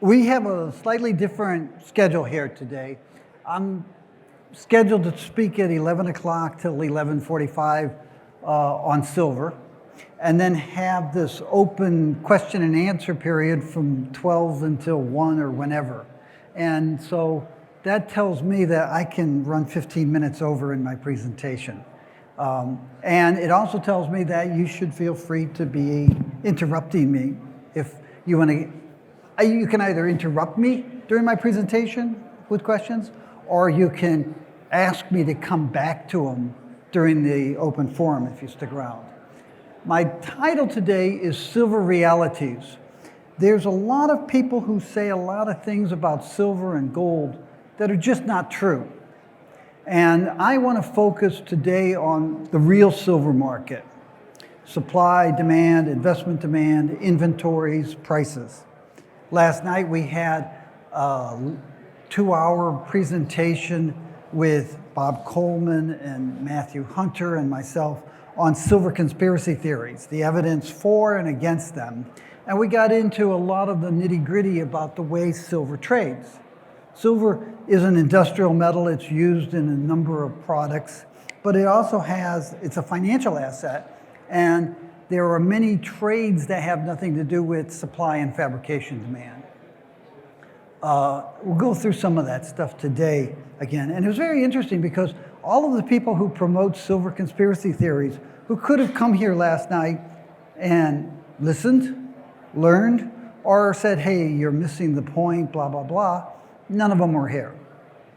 We have a slightly different schedule here today. I'm scheduled to speak at 11 o'clock till 11:45 on silver, and then have this open question and answer period from 12 until 1 or whenever. And so that tells me that I can run 15 minutes over in my presentation. And it also tells me that you should feel free to be interrupting me if you want to. You can either interrupt me during my presentation with questions, or you can ask me to come back to them during the open forum if you stick around. My title today is Silver Realities. There's a lot of people who say a lot of things about silver and gold that are just not true. And I want to focus today on the real silver market: supply, demand, investment demand, inventories, prices. Last night we had a 2-hour presentation with Bob Coleman and Matthew Hunter and myself on silver conspiracy theories, the evidence for and against them. And we got into a lot of the nitty-gritty about the way silver trades. Silver is an industrial metal. It's used in a number of products, but it also it's a financial asset, and there are many trades that have nothing to do with supply and fabrication demand. We'll go through some of that stuff today again. And it was very interesting because all of the people who promote silver conspiracy theories, who could have come here last night and listened, learned, or said, hey, you're missing the point, blah, blah, blah, none of them were here.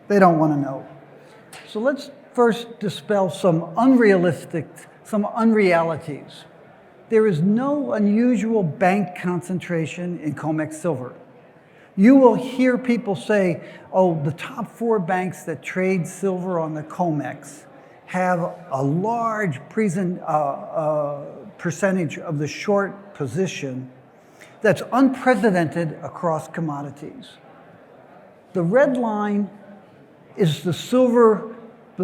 They don't want to know. So let's first dispel some unrealities. There is no unusual bank concentration in COMEX silver. You will hear people say, oh, the top 4 banks that trade silver on the COMEX have a large percentage of the short position that's unprecedented across commodities. The red line is the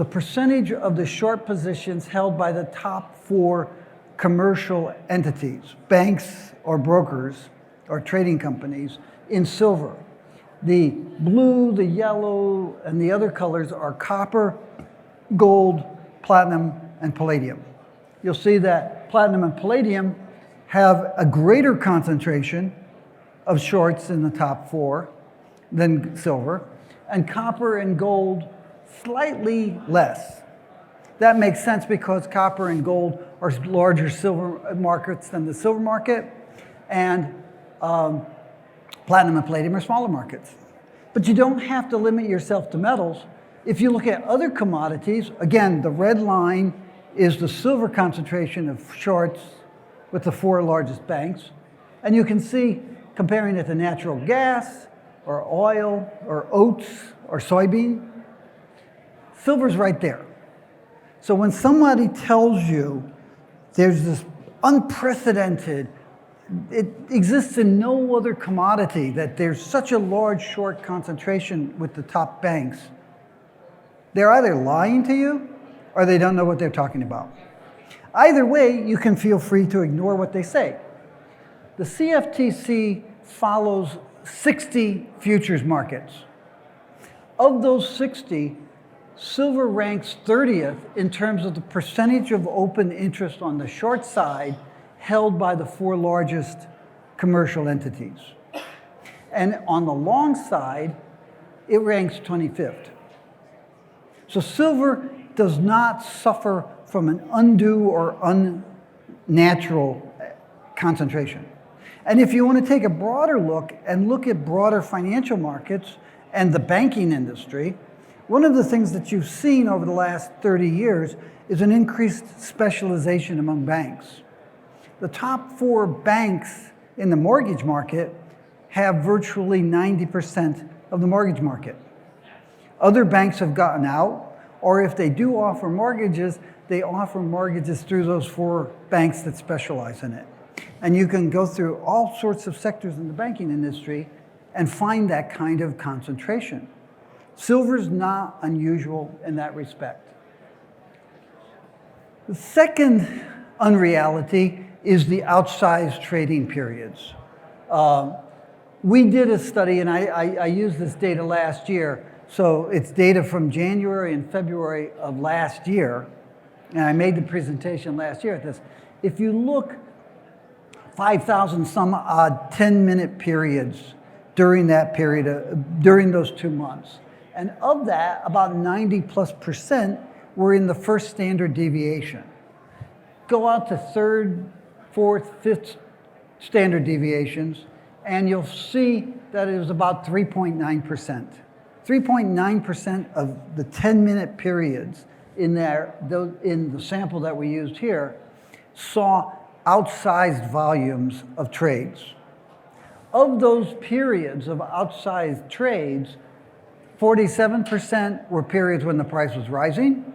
percentage of the short positions held by the top 4 commercial entities, banks or brokers or trading companies in silver. The blue, the yellow, and the other colors are copper, gold, platinum, and palladium. You'll see that platinum and palladium have a greater concentration of shorts in the top 4 than silver, and copper and gold slightly less. That makes sense because copper and gold are larger silver markets than the silver market, and platinum and palladium are smaller markets. But you don't have to limit yourself to metals. If you look at other commodities, again, the red line is the silver concentration of shorts with the 4 largest banks. And you can see, comparing it to natural gas or oil or oats or soybean, silver's right there. So when somebody tells you there's this unprecedented, it exists in no other commodity, that there's such a large short concentration with the top banks, they're either lying to you or they don't know what they're talking about. Either way, you can feel free to ignore what they say. The CFTC follows 60 futures markets. Of those 60, silver ranks 30th in terms of the percentage of open interest on the short side held by the 4 largest commercial entities. And on the long side, it ranks 25th. So silver does not suffer from an undue or unnatural concentration. And if you want to take a broader look and look at broader financial markets and the banking industry, one of the things that you've seen over the last 30 years is an increased specialization among banks. The top 4 banks in the mortgage market have virtually 90% of the mortgage market. Other banks have gotten out, or if they do offer mortgages, they offer mortgages through those 4 banks that specialize in it. And you can go through all sorts of sectors in the banking industry and find that kind of concentration. Silver's not unusual in that respect. The second unreality is the outsized trading periods. We did a study, and I used this data last year. So it's data from January and February of last year. And I made the presentation last year at this. If you look 5,000 some odd 10-minute periods during that period, during those 2 months. And of that, about 90+% were in the first standard deviation. Go out to third, fourth, fifth standard deviations, and you'll see that it was about 3.9%. 3.9% of the 10-minute periods in the sample that we used here saw outsized volumes of trades. Of those periods of outsized trades, 47% were periods when the price was rising,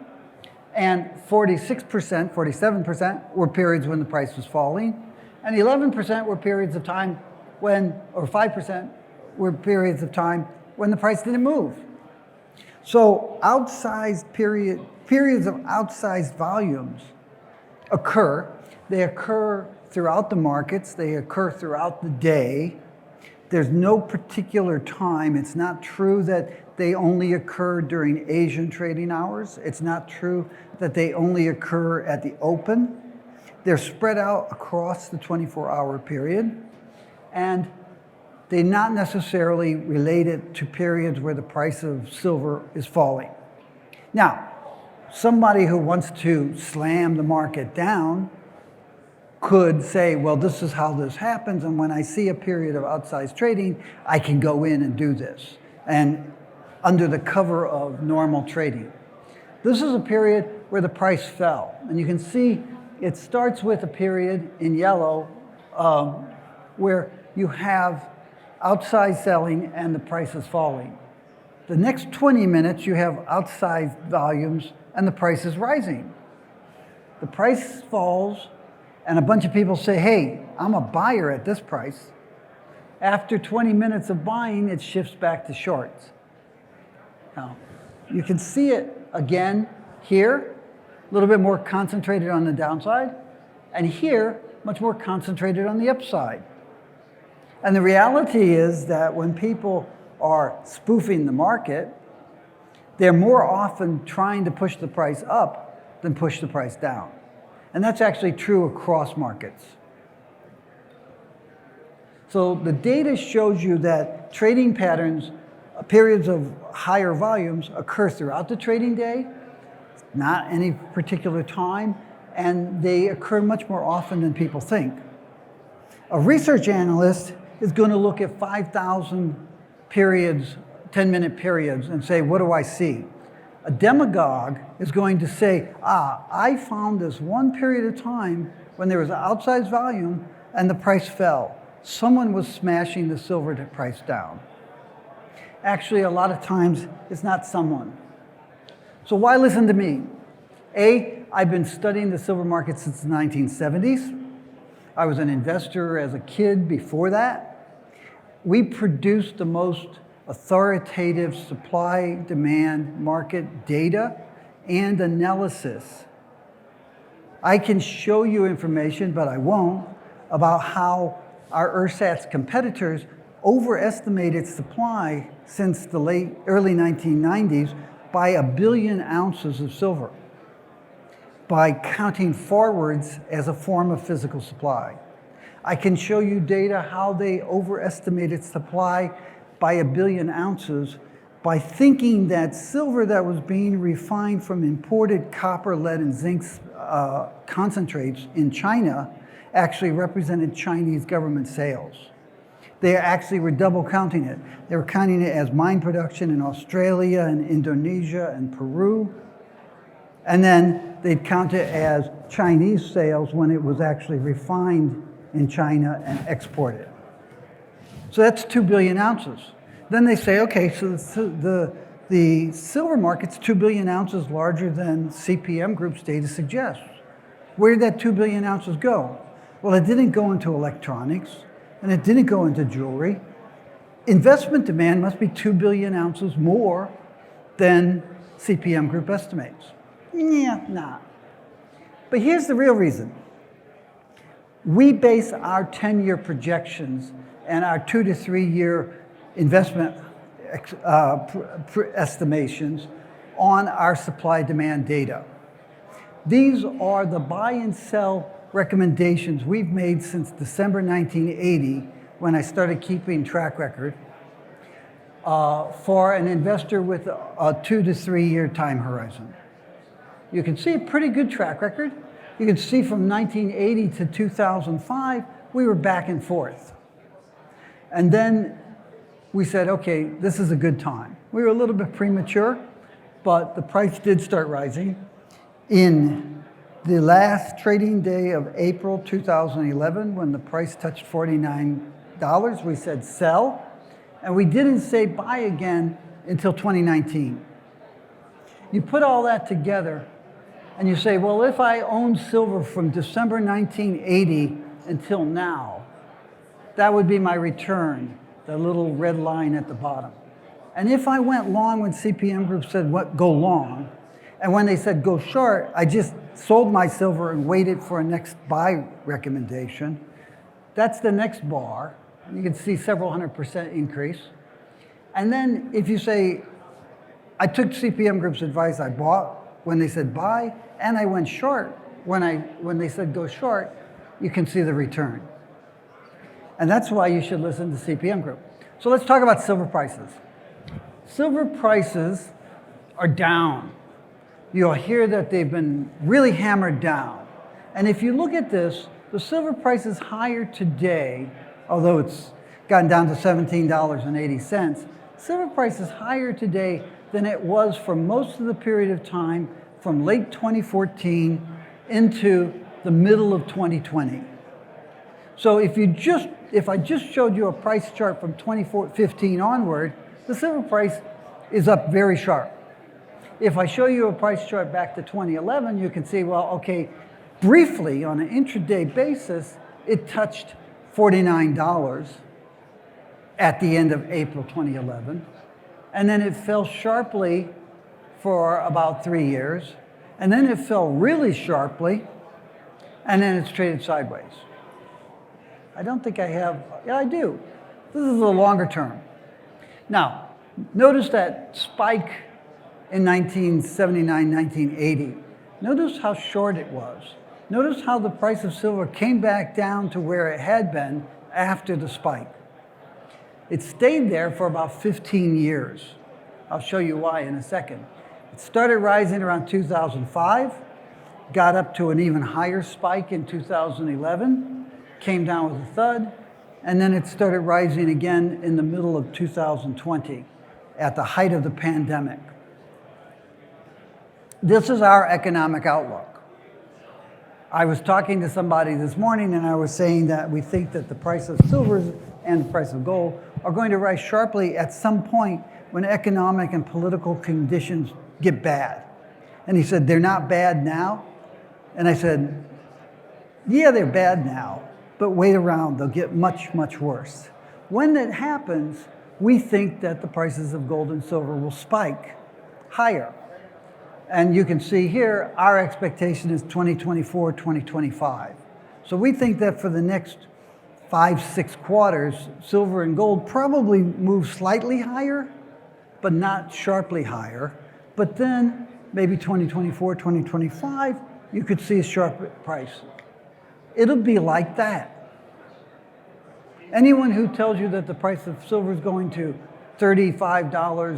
and 47% were periods when the price was falling, and 11% were periods of time when, or 5% were periods of time when the price didn't move. So periods of outsized volumes occur. They occur throughout the markets. They occur throughout the day. There's no particular time. It's not true that they only occur during Asian trading hours. It's not true that they only occur at the open. They're spread out across the 24-hour period, and they're not necessarily related to periods where the price of silver is falling. Now, somebody who wants to slam the market down could say, well, this is how this happens, and when I see a period of outsized trading, I can go in and do this, and under the cover of normal trading. This is a period where the price fell, and you can see it starts with a period in yellow where you have outsized selling and the price is falling. The next 20 minutes, you have outsized volumes and the price is rising. The price falls, and a bunch of people say, hey, I'm a buyer at this price. After 20 minutes of buying, it shifts back to shorts. Now, you can see it again here, a little bit more concentrated on the downside, and here, much more concentrated on the upside. And the reality is that when people are spoofing the market, they're more often trying to push the price up than push the price down. And that's actually true across markets. So the data shows you that trading patterns, periods of higher volumes occur throughout the trading day, not any particular time, and they occur much more often than people think. A research analyst is going to look at 5,000 periods, 10-minute periods, and say, what do I see? A demagogue is going to say, I found this one period of time when there was an outsized volume and the price fell. Someone was smashing the silver price down. Actually, a lot of times, it's not someone. So why listen to me? I've been studying the silver market since the 1970s. I was an investor as a kid before that. We produced the most authoritative supply-demand market data and analysis. I can show you information, but I won't, about how our ersatz competitors overestimated supply since the early 1990s by 1 billion ounces of silver by counting forwards as a form of physical supply. I can show you data how they overestimated supply by 1 billion ounces by thinking that silver that was being refined from imported copper, lead, and zinc concentrates in China actually represented Chinese government sales. They actually were double counting it. They were counting it as mine production in Australia and Indonesia and Peru. And then they'd count it as Chinese sales when it was actually refined in China and exported. So that's 2 billion ounces. Then they say, okay, so the silver market's 2 billion ounces larger than CPM Group's data suggests. Where did that 2 billion ounces go? Well, it didn't go into electronics, and it didn't go into jewelry. Investment demand must be 2 billion ounces more than CPM Group estimates. Yeah, not. But here's the real reason. We base our 10-year projections and our 2 to 3 year investment estimations on our supply-demand data. These are the buy and sell recommendations we've made since December 1980, when I started keeping track record, for an investor with a 2 to 3 year time horizon. You can see a pretty good track record. You can see from 1980 to 2005, we were back and forth. And then we said, okay, this is a good time. We were a little bit premature, but the price did start rising. In the last trading day of April 2011, when the price touched $49, we said sell, and we didn't say buy again until 2019. You put all that together, and you say, well, if I owned silver from December 1980 until now, that would be my return, the little red line at the bottom. And if I went long when CPM Group said, what, go long, and when they said go short, I just sold my silver and waited for a next buy recommendation. That's the next bar. You can see several 100% increase. And then if you say, I took CPM Group's advice, I bought when they said buy, and I went short when they said go short, you can see the return. And that's why you should listen to CPM Group. So let's talk about silver prices. Silver prices are down. You'll hear that they've been really hammered down. And if you look at this, the silver price is higher today, although it's gotten down to $17.80. Silver price is higher today than it was for most of the period of time from late 2014 into the middle of 2020. So if I just showed you a price chart from 2015 onward, the silver price is up very sharp. If I show you a price chart back to 2011, you can see, well, okay, briefly on an intraday basis, it touched $49 at the end of April 2011. And then it fell sharply for about 3 years. And then it fell really sharply. And then it's traded sideways. I don't think I have, yeah, I do. This is a longer term. Now, notice that spike in 1979, 1980. Notice how short it was. Notice how the price of silver came back down to where it had been after the spike. It stayed there for about 15 years. I'll show you why in a second. It started rising around 2005, got up to an even higher spike in 2011, came down with a thud, and then it started rising again in the middle of 2020 at the height of the pandemic. This is our economic outlook. I was talking to somebody this morning and I was saying that we think that the price of silver and the price of gold are going to rise sharply at some point when economic and political conditions get bad. And he said, they're not bad now? And I said, yeah, they're bad now, but wait around, they'll get much, much worse. When that happens, we think that the prices of gold and silver will spike higher. And you can see here, our expectation is 2024, 2025. So we think that for the next 5-6 quarters, silver and gold probably move slightly higher, but not sharply higher. But then maybe 2024, 2025, you could see a sharp price. It'll be like that. Anyone who tells you that the price of silver is going to $35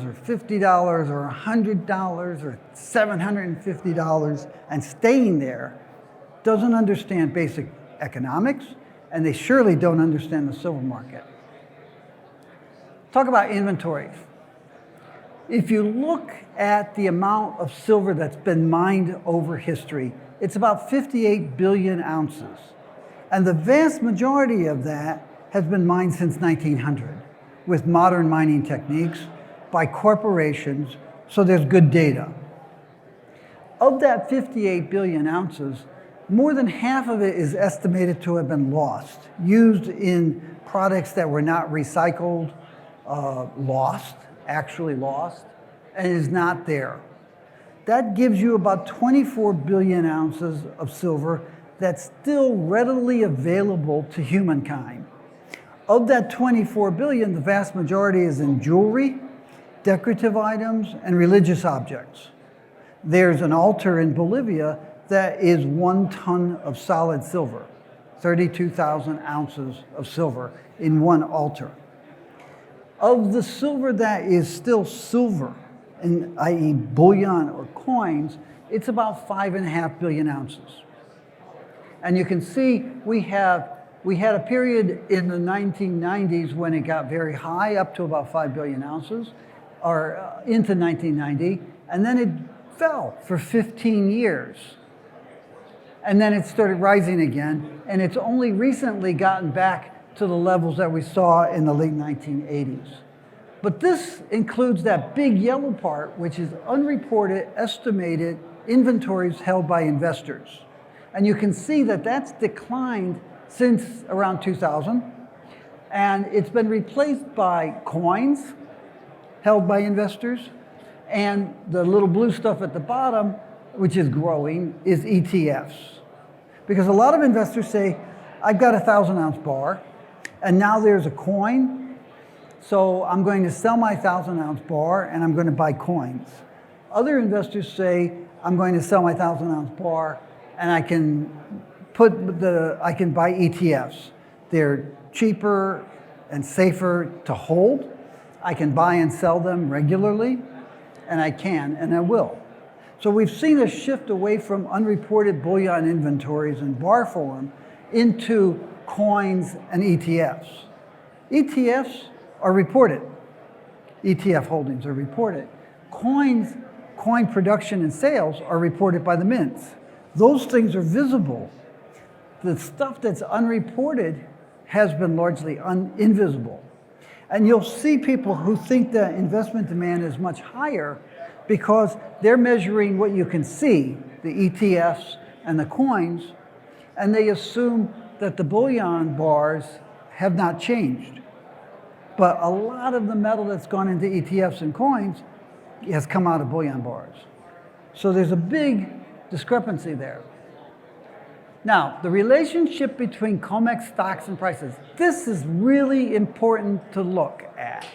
or $50 or $100 or $750 and staying there doesn't understand basic economics, and they surely don't understand the silver market. Talk about inventories. If you look at the amount of silver that's been mined over history, it's about 58 billion ounces. And the vast majority of that has been mined since 1900 with modern mining techniques by corporations, so there's good data. Of that 58 billion ounces, more than half of it is estimated to have been lost, used in products that were not recycled, actually lost, and is not there. That gives you about 24 billion ounces of silver that's still readily available to humankind. Of that 24 billion, the vast majority is in jewelry, decorative items, and religious objects. There's an altar in Bolivia that is 1 ton of solid silver, 32,000 ounces of silver in one altar. Of the silver that is still silver, i.e. bullion or coins, it's about 5.5 billion ounces. And you can see we had a period in the 1990s when it got very high, up to about 5 billion ounces, or into 1990, and then it fell for 15 years. And then it started rising again, and it's only recently gotten back to the levels that we saw in the late 1980s. But this includes that big yellow part, which is unreported, estimated inventories held by investors. And you can see that that's declined since around 2000, and it's been replaced by coins held by investors, and the little blue stuff at the bottom, which is growing, is ETFs. Because a lot of investors say, I've got a 1,000-ounce bar, and now there's a coin, so I'm going to sell my 1,000-ounce bar and I'm going to buy coins. Other investors say, I'm going to sell my 1,000-ounce bar and I can buy ETFs. They're cheaper and safer to hold. I can buy and sell them regularly, and I can, and I will. So we've seen a shift away from unreported bullion inventories in bar form into coins and ETFs. ETFs are reported. ETF holdings are reported. Coin production and sales are reported by the mints. Those things are visible. The stuff that's unreported has been largely invisible. And you'll see people who think that investment demand is much higher because they're measuring what you can see, the ETFs and the coins, and they assume that the bullion bars have not changed. But a lot of the metal that's gone into ETFs and coins has come out of bullion bars. So there's a big discrepancy there. Now, the relationship between COMEX stocks and prices. This is really important to look at.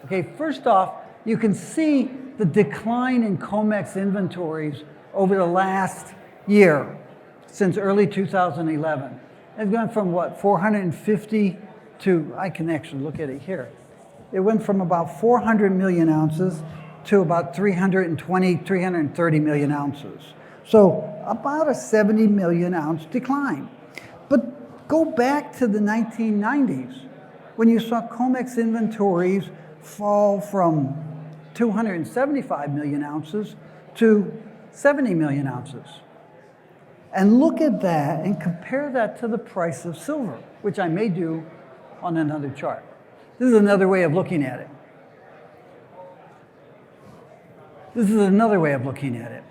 Okay, first off, you can see the decline in COMEX inventories over the last year, since early 2011. It's gone from what, 450 to, I can actually look at it here. It went from about 400 million ounces to about 320, 330 million ounces. So about a 70 million ounce decline. But go back to the 1990s when you saw COMEX inventories fall from 275 million ounces to 70 million ounces. And look at that and compare that to the price of silver, which I may do on another chart. This is another way of looking at it. This is another way of looking at it.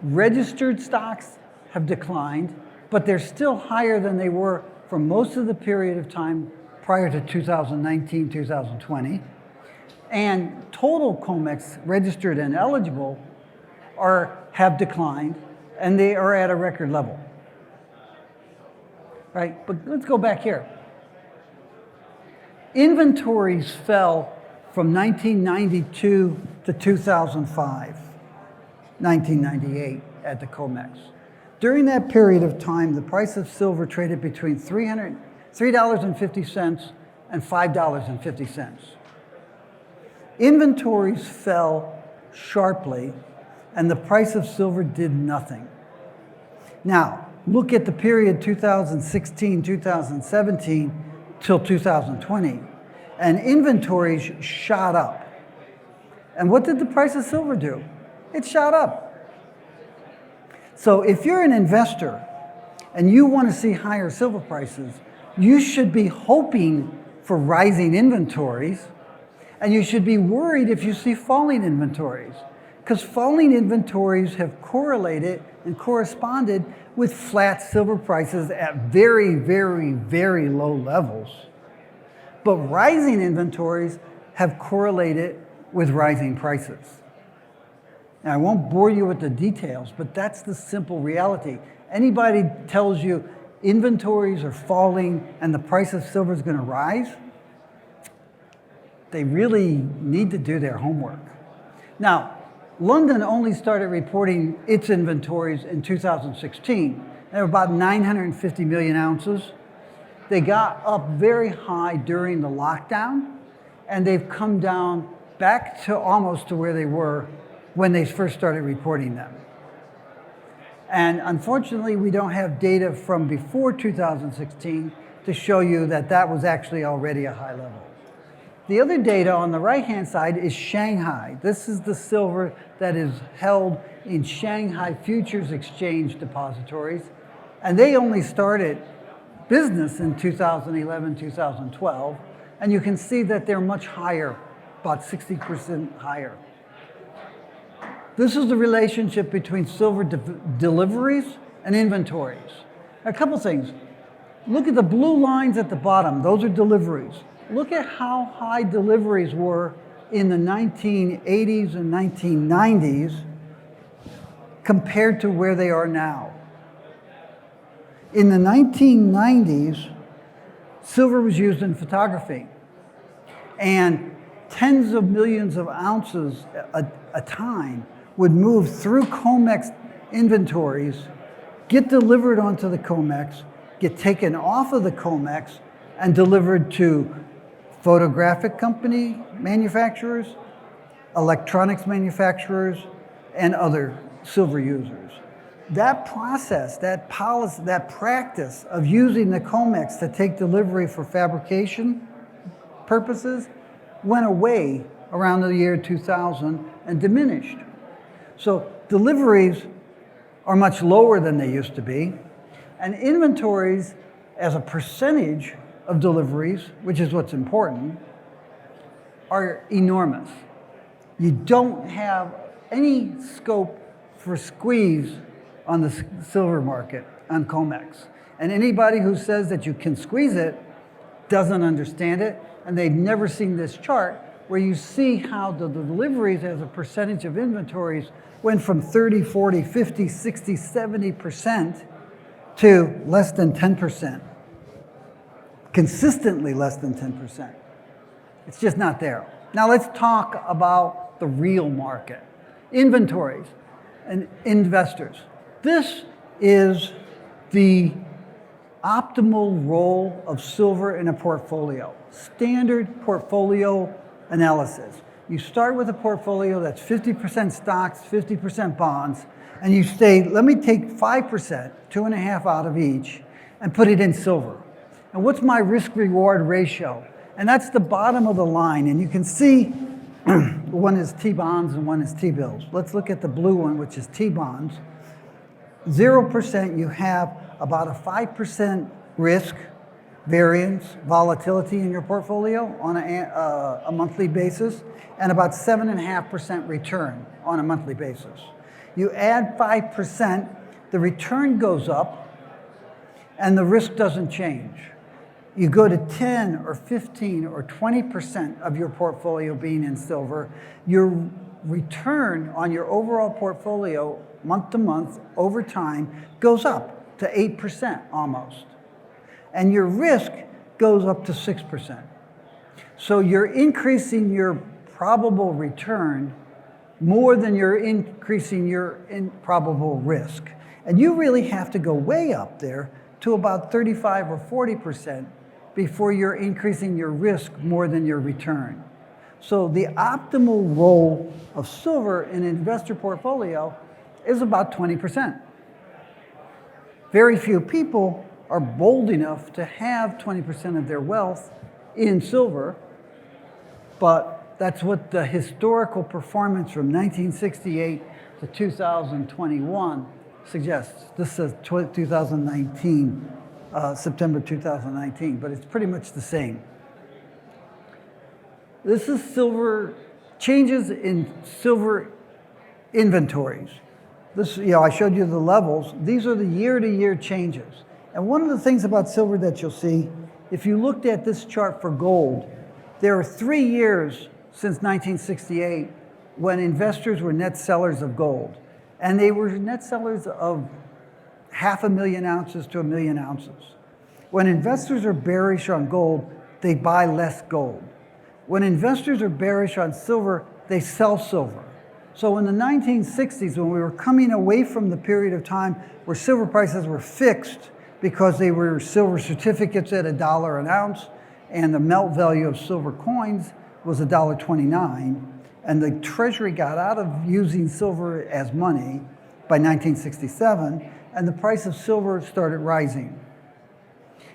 Registered stocks have declined, but they're still higher than they were for most of the period of time prior to 2019, 2020. And total COMEX registered and eligible have declined, and they are at a record level. Right? But let's go back here. Inventories fell from 1992 to 2005, 1998 at the COMEX. During that period of time, the price of silver traded between $3.50 and $5.50. Inventories fell sharply, and the price of silver did nothing. Now, look at the period 2016, 2017 till 2020, and inventories shot up. And what did the price of silver do? It shot up. So if you're an investor and you want to see higher silver prices, you should be hoping for rising inventories, and you should be worried if you see falling inventories, because falling inventories have correlated and corresponded with flat silver prices at very, very, very low levels. But rising inventories have correlated with rising prices. Now, I won't bore you with the details, but that's the simple reality. Anybody tells you inventories are falling and the price of silver is going to rise, they really need to do their homework. Now, London only started reporting its inventories in 2016. They were about 950 million ounces. They got up very high during the lockdown, and they've come down back to almost to where they were when they first started reporting them. And unfortunately, we don't have data from before 2016 to show you that that was actually already a high level. The other data on the right-hand side is Shanghai. This is the silver that is held in Shanghai Futures Exchange depositories. And they only started business in 2011, 2012. And you can see that they're much higher, about 60% higher. This is the relationship between silver deliveries and inventories. A couple things. Look at the blue lines at the bottom. Those are deliveries. Look at how high deliveries were in the 1980s and 1990s compared to where they are now. In the 1990s, silver was used in photography, and tens of millions of ounces a time would move through COMEX inventories, get delivered onto the COMEX, get taken off of the COMEX, and delivered to photographic company manufacturers, electronics manufacturers, and other silver users. That process, that policy, that practice of using the COMEX to take delivery for fabrication purposes went away around the year 2000 and diminished. So deliveries are much lower than they used to be, and inventories as a percentage of deliveries, which is what's important, are enormous. You don't have any scope for squeeze on the silver market on COMEX. And anybody who says that you can squeeze it doesn't understand it, and they've never seen this chart where you see how the deliveries as a percentage of inventories went from 30, 40, 50, 60, 70% to less than 10%. Consistently less than 10%. It's just not there. Now let's talk about the real market. Inventories and investors. This is the optimal role of silver in a portfolio. Standard portfolio analysis. You start with a portfolio that's 50% stocks, 50% bonds, and you say, let me take 5%, 2.5 out of each, and put it in silver. And what's my risk-reward ratio? And that's the bottom of the line. And you can see one is T-bonds and one is T-bills. Let's look at the blue one, which is T-bonds. 0%, you have about a 5% risk variance, volatility in your portfolio on a monthly basis, and about 7.5% return on a monthly basis. You add 5%, the return goes up, and the risk doesn't change. You go to 10 or 15 or 20% of your portfolio being in silver, your return on your overall portfolio month to month over time goes up to 8% almost. And your risk goes up to 6%. So you're increasing your probable return more than you're increasing your probable risk. And you really have to go way up there to about 35 or 40% before you're increasing your risk more than your return. So the optimal role of silver in an investor portfolio is about 20%. Very few people are bold enough to have 20% of their wealth in silver, but that's what the historical performance from 1968 to 2021 suggests. This says 2019, September 2019, but it's pretty much the same. This is silver, changes in silver inventories. This, I showed you the levels. These are the year-to-year changes. And one of the things about silver that you'll see, if you looked at this chart for gold, there are 3 years since 1968 when investors were net sellers of gold. And they were net sellers of 500,000 ounces to 1 million ounces. When investors are bearish on gold, they buy less gold. When investors are bearish on silver, they sell silver. So in the 1960s, when we were coming away from the period of time where silver prices were fixed because they were silver certificates at $1 an ounce, and the melt value of silver coins was $1.29, and the Treasury got out of using silver as money by 1967, and the price of silver started rising.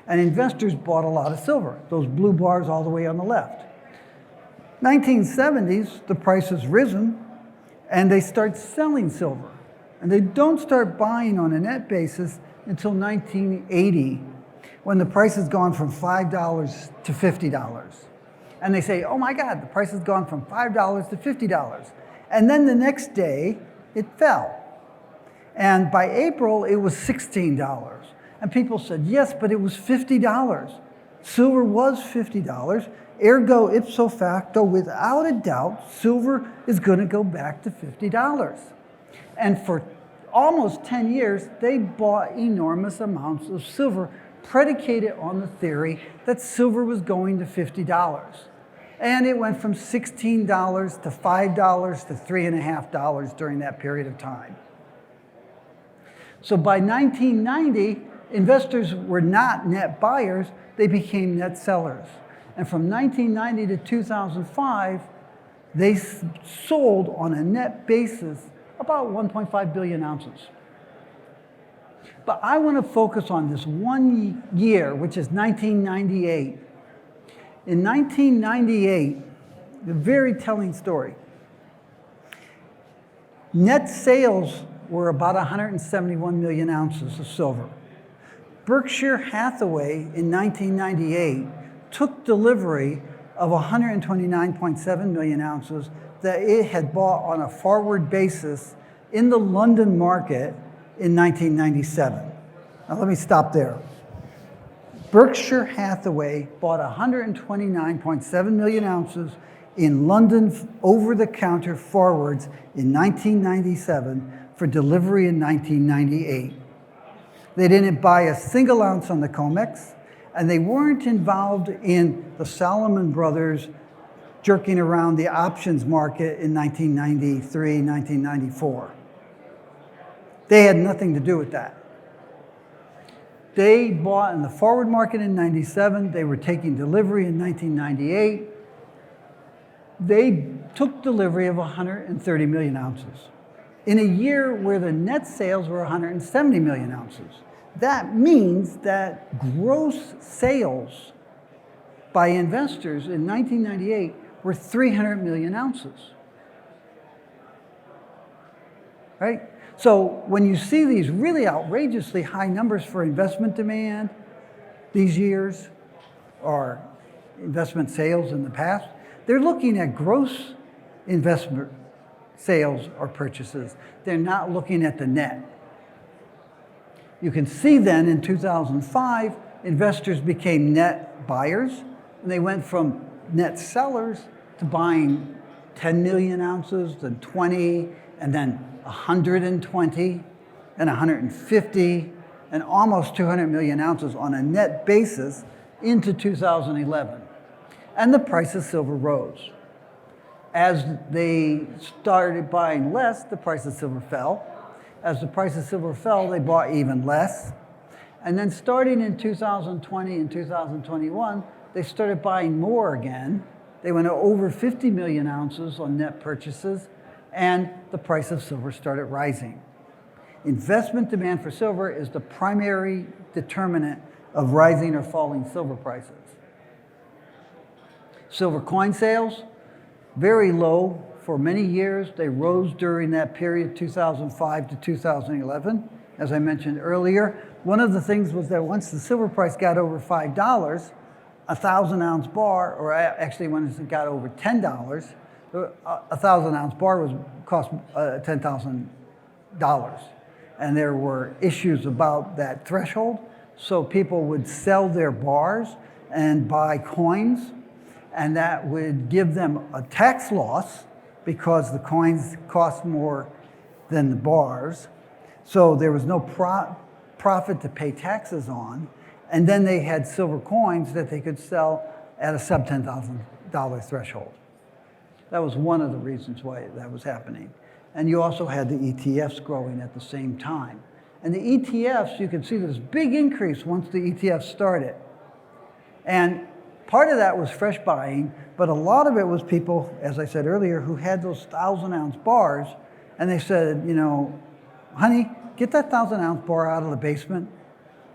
And investors bought a lot of silver, those blue bars all the way on the left. 1970s, the price has risen, and they start selling silver. And they don't start buying on a net basis until 1980, when the price has gone from $5 to $50. And they say, oh my God, the price has gone from $5 to $50. And then the next day, it fell. And by April, it was $16. And people said, yes, but it was $50. Silver was $50. Ergo, ipso facto, without a doubt, silver is going to go back to $50. And for almost 10 years, they bought enormous amounts of silver predicated on the theory that silver was going to $50. And it went from $16 to $5 to $3.50 during that period of time. So by 1990, investors were not net buyers, they became net sellers. And from 1990 to 2005, they sold on a net basis about 1.5 billion ounces. But I want to focus on this one year, which is 1998. In 1998, a very telling story. Net sales were about 171 million ounces of silver. Berkshire Hathaway in 1998 took delivery of 129.7 million ounces that it had bought on a forward basis in the London market in 1997. Now let me stop there. Berkshire Hathaway bought 129.7 million ounces in London over-the-counter forwards in 1997 for delivery in 1998. They didn't buy a single ounce on the COMEX, and they weren't involved in the Salomon Brothers jerking around the options market in 1993, 1994. They had nothing to do with that. They bought in the forward market in 97. They were taking delivery in 1998. They took delivery of 130 million ounces in a year where the net sales were 170 million ounces. That means that gross sales by investors in 1998 were 300 million ounces. Right? So when you see these really outrageously high numbers for investment demand these years, or investment sales in the past, they're looking at gross investment sales or purchases. They're not looking at the net. You can see then in 2005, investors became net buyers, and they went from net sellers to buying 10 million ounces, then 20, and then 120, and 150, and almost 200 million ounces on a net basis into 2011. And the price of silver rose. As they started buying less, the price of silver fell. As the price of silver fell, they bought even less. And then starting in 2020 and 2021, they started buying more again. They went to over 50 million ounces on net purchases, and the price of silver started rising. Investment demand for silver is the primary determinant of rising or falling silver prices. Silver coin sales, very low for many years. They rose during that period, 2005 to 2011. As I mentioned earlier, one of the things was that once the silver price got over $5, a 1,000-ounce bar, or actually when it got over $10, a 1,000-ounce bar cost $10,000. And there were issues about that threshold, so people would sell their bars and buy coins, and that would give them a tax loss because the coins cost more than the bars. So there was no profit to pay taxes on. And then they had silver coins that they could sell at a sub $10,000 threshold. That was one of the reasons why that was happening. And you also had the ETFs growing at the same time. And the ETFs, you can see this big increase once the ETFs started. And part of that was fresh buying, but a lot of it was people, as I said earlier, who had those 1,000-ounce bars, and they said, you know, honey, get that 1,000-ounce bar out of the basement.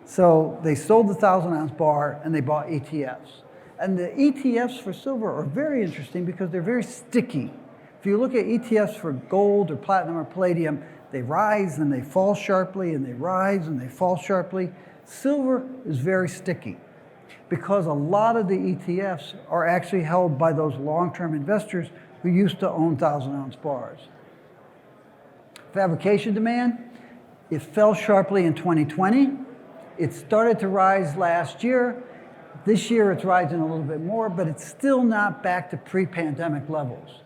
So they sold the 1,000-ounce bar and they bought ETFs. And the ETFs for silver are very interesting because they're very sticky. If you look at ETFs for gold or platinum or palladium, they rise and they fall sharply and they rise and they fall sharply. Silver is very sticky because a lot of the ETFs are actually held by those long-term investors who used to own 1,000-ounce bars. Fabrication demand, it fell sharply in 2020. It started to rise last year. This year it's rising a little bit more, but it's still not back to pre-pandemic levels.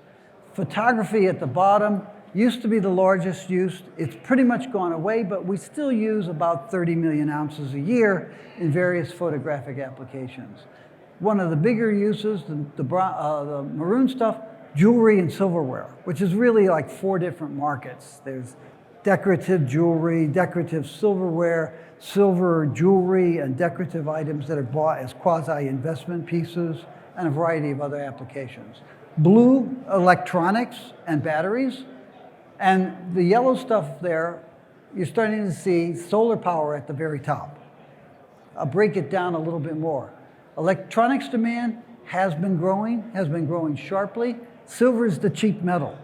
Photography at the bottom used to be the largest use. It's pretty much gone away, but we still use about 30 million ounces a year in various photographic applications. One of the bigger uses, the maroon stuff, jewelry and silverware, which is really like 4 different markets. There's decorative jewelry, decorative silverware, silver jewelry, and decorative items that are bought as quasi-investment pieces, and a variety of other applications. Blue, electronics and batteries, and the yellow stuff there, you're starting to see solar power at the very top. I'll break it down a little bit more. Electronics demand has been growing sharply. Silver is the cheap metal.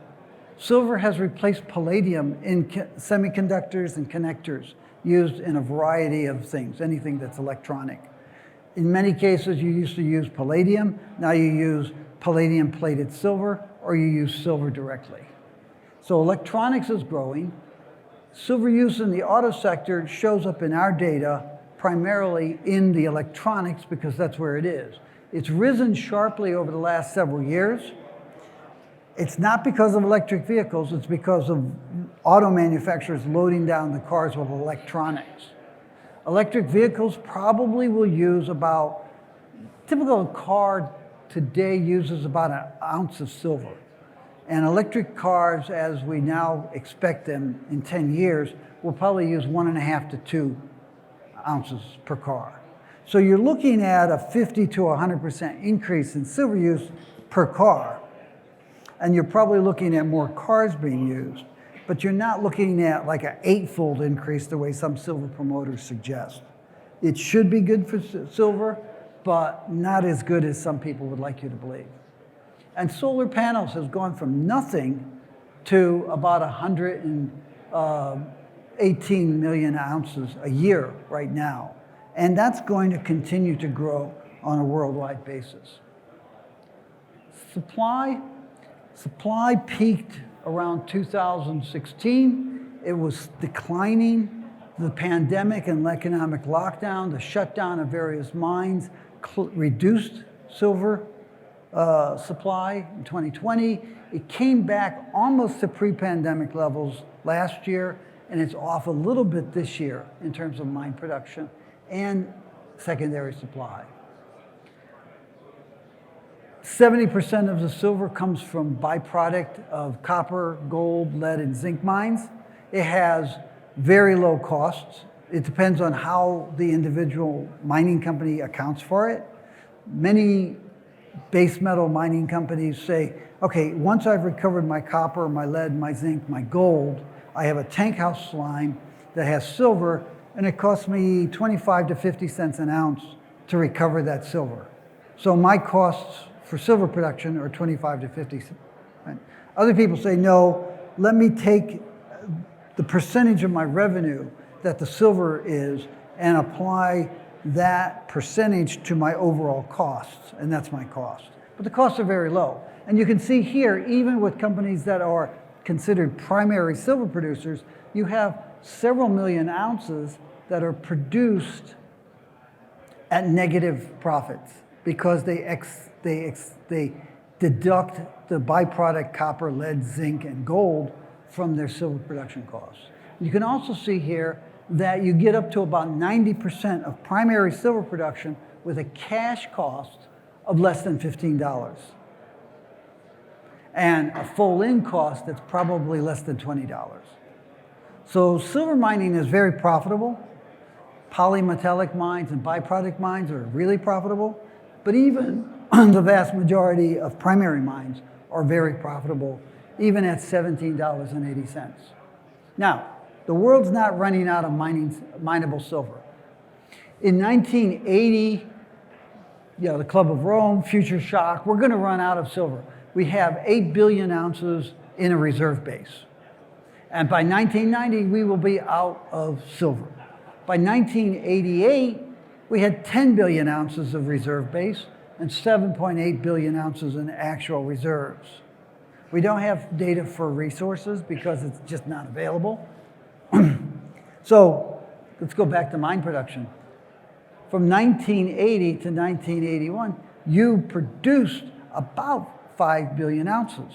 Silver has replaced palladium in semiconductors and connectors used in a variety of things, anything that's electronic. In many cases, you used to use palladium. Now you use palladium-plated silver, or you use silver directly. So electronics is growing. Silver use in the auto sector shows up in our data primarily in the electronics because that's where it is. It's risen sharply over the last several years. It's not because of electric vehicles, it's because of auto manufacturers loading down the cars with electronics. Electric vehicles probably will use about, typical car today uses about an ounce of silver. And electric cars, as we now expect them in 10 years, will probably use 1.5 to 2 ounces per car. So you're looking at a 50 to 100% increase in silver use per car. And you're probably looking at more cars being used, but you're not looking at like an 8-fold increase the way some silver promoters suggest. It should be good for silver, but not as good as some people would like you to believe. And solar panels has gone from nothing to about 118 million ounces a year right now. And that's going to continue to grow on a worldwide basis. Supply peaked around 2016. It was declining. The pandemic and economic lockdown, the shutdown of various mines reduced silver supply in 2020. It came back almost to pre-pandemic levels last year, and it's off a little bit this year in terms of mine production and secondary supply. 70% of the silver comes from byproduct of copper, gold, lead, and zinc mines. It has very low costs. It depends on how the individual mining company accounts for it. Many base metal mining companies say, okay, once I've recovered my copper, my lead, my zinc, my gold, I have a tank house line that has silver, and it costs me 25 to 50 cents an ounce to recover that silver. So my costs for silver production are 25 to 50 cents. Right? Other people say, no, let me take the percentage of my revenue that the silver is and apply that percentage to my overall costs, and that's my cost. But the costs are very low. And you can see here, even with companies that are considered primary silver producers, you have several million ounces that are produced at negative profits because they deduct the byproduct copper, lead, zinc, and gold from their silver production costs. You can also see here that you get up to about 90% of primary silver production with a cash cost of less than $15. And a full-in cost that's probably less than $20. So silver mining is very profitable. Polymetallic mines and byproduct mines are really profitable. But even the vast majority of primary mines are very profitable, even at $17.80. Now, the world's not running out of mineable silver. In 1980, the Club of Rome, future shock, we're going to run out of silver. We have 8 billion ounces in a reserve base. And by 1990, we will be out of silver. By 1988, we had 10 billion ounces of reserve base and 7.8 billion ounces in actual reserves. We don't have data for resources because it's just not available. So let's go back to mine production. From 1980 to 1981, you produced about 5 billion ounces.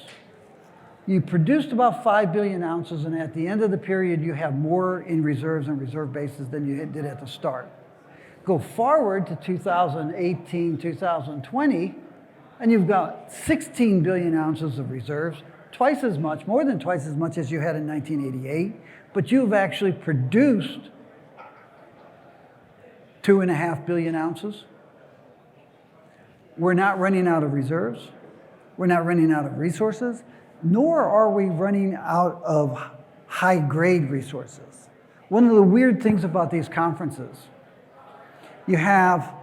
You produced about 5 billion ounces, and at the end of the period, you have more in reserves and reserve bases than you did at the start. Go forward to 2018, 2020, and you've got 16 billion ounces of reserves, twice as much, more than twice as much as you had in 1988, but you've actually produced 2.5 billion ounces. We're not running out of reserves. We're not running out of resources, nor are we running out of high-grade resources. One of the weird things about these conferences, you have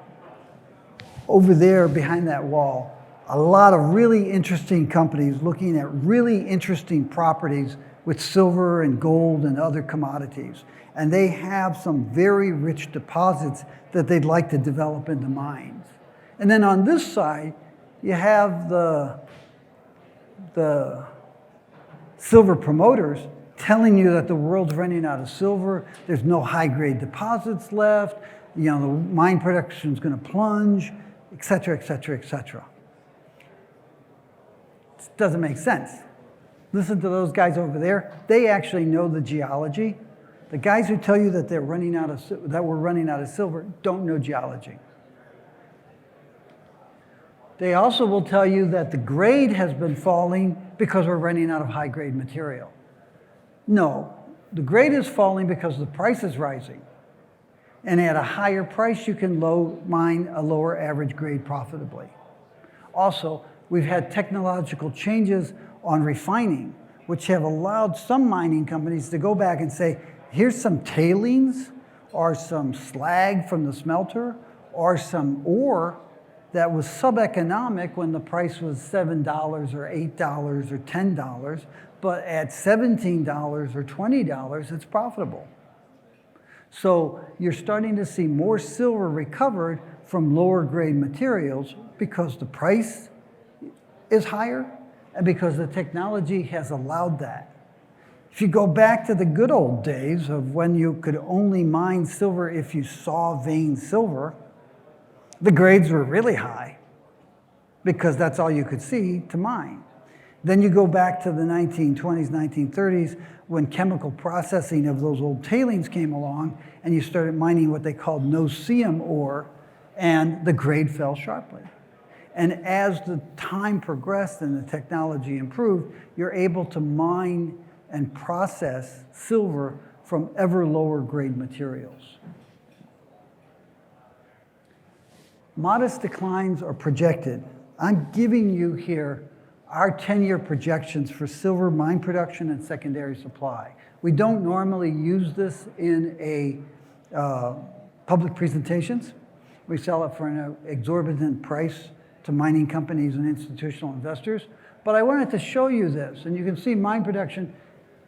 over there behind that wall, a lot of really interesting companies looking at really interesting properties with silver and gold and other commodities. And they have some very rich deposits that they'd like to develop into mines. And then on this side, you have the silver promoters telling you that the world's running out of silver, there's no high-grade deposits left, the mine production's going to plunge, et cetera, et cetera, et cetera. This doesn't make sense. Listen to those guys over there. They actually know the geology. The guys who tell you that we're running out of silver don't know geology. They also will tell you that the grade has been falling because we're running out of high-grade material. No, the grade is falling because the price is rising. And at a higher price, you can mine a lower average grade profitably. Also, we've had technological changes on refining, which have allowed some mining companies to go back and say, here's some tailings or some slag from the smelter or some ore that was sub-economic when the price was $7 or $8 or $10, but at $17 or $20, it's profitable. So you're starting to see more silver recovered from lower grade materials because the price is higher and because the technology has allowed that. If you go back to the good old days of when you could only mine silver if you saw vein silver, the grades were really high because that's all you could see to mine. Then you go back to the 1920s, 1930s, when chemical processing of those old tailings came along and you started mining what they called no-seam ore, and the grade fell sharply. And as the time progressed and the technology improved, you're able to mine and process silver from ever lower grade materials. Modest declines are projected. I'm giving you here our 10-year projections for silver mine production and secondary supply. We don't normally use this in public presentations. We sell it for an exorbitant price to mining companies and institutional investors. But I wanted to show you this, and you can see mine production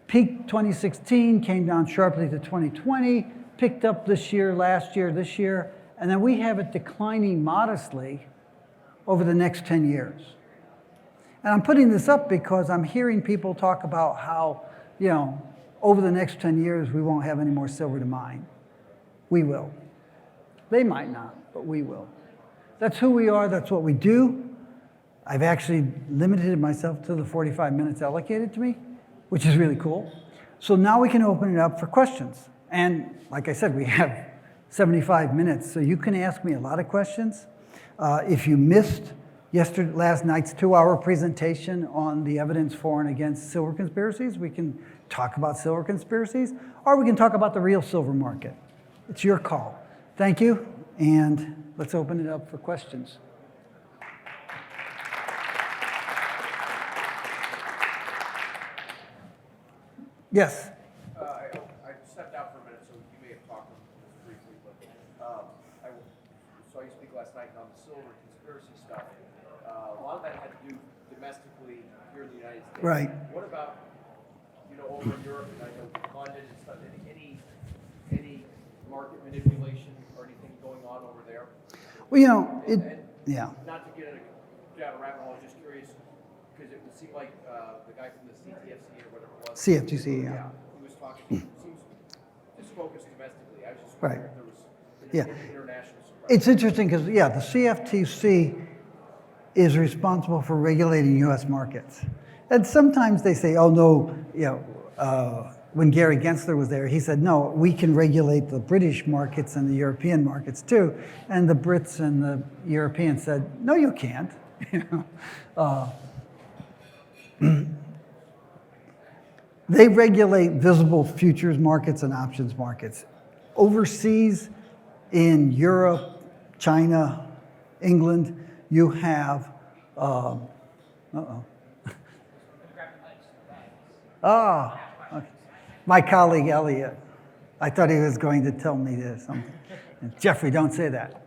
peaked 2016, came down sharply to 2020, picked up this year, last year, this year, and then we have it declining modestly over the next 10 years. And I'm putting this up because I'm hearing people talk about how, over the next 10 years, we won't have any more silver to mine. We will. They might not, but we will. That's who we are, that's what we do. I've actually limited myself to the 45 minutes allocated to me, which is really cool. So now we can open it up for questions. And like I said, we have 75 minutes, so you can ask me a lot of questions. If you missed last night's 2-hour presentation on the evidence for and against silver conspiracies, we can talk about silver conspiracies, or we can talk about the real silver market. It's your call. Thank you, and let's open it up for questions. Yes? I stepped out for a minute, so you may have talked briefly, but I saw you speak last night on the silver conspiracy stuff. A lot of that had to do domestically here in the United States. Right. What about, over in Europe, and I know London and stuff, any market manipulation or anything going on over there? Well, yeah. Not to get down a rabbit hole, I was just curious, because it would seem like the guy from the CTFC or whatever it was. CFTC, yeah. He was talking, seems just focused domestically. I was just right. wondering if there was international surprise. It's interesting because, the CFTC is responsible for regulating U.S. markets. And sometimes they say, oh, no, when Gary Gensler was there, he said, no, we can regulate the British markets and the European markets too. And the Brits and the Europeans said, no, you can't. They regulate visible futures markets and options markets. Overseas, in Europe, China, England, you have, okay. My colleague Elliot, I thought he was going to tell me this. Jeffrey, don't say that.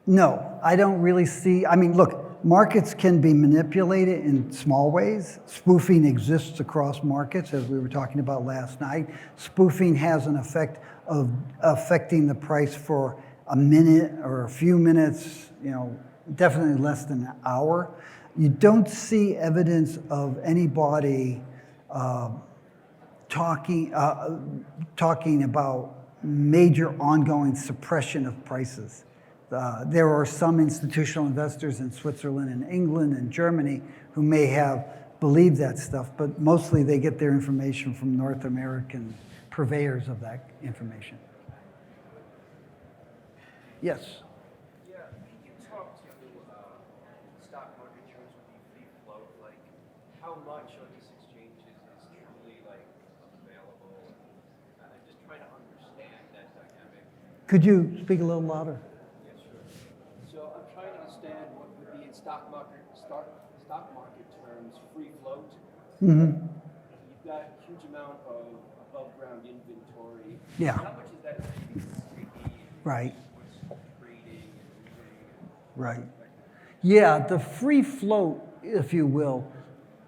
No, I don't really see, look, markets can be manipulated in small ways. Spoofing exists across markets, as we were talking about last night. Spoofing has an effect of affecting the price for a minute or a few minutes, definitely less than an hour. You don't see evidence of anybody talking about major ongoing suppression of prices. There are some institutional investors in Switzerland and England and Germany who may have believed that stuff, but mostly they get their information from North American purveyors of that information. Yes? Yeah, can you talk to stock market trends with the free float? Like, how much on these exchanges is truly available? I'm just trying to understand that dynamic. Could you speak a little louder? So I'm trying to understand what would be in stock market terms free float. Mm-hmm. You've got a huge amount of above ground inventory. Yeah. How much is that sticky? Right. What's trading and Right. Yeah, the free float, if you will,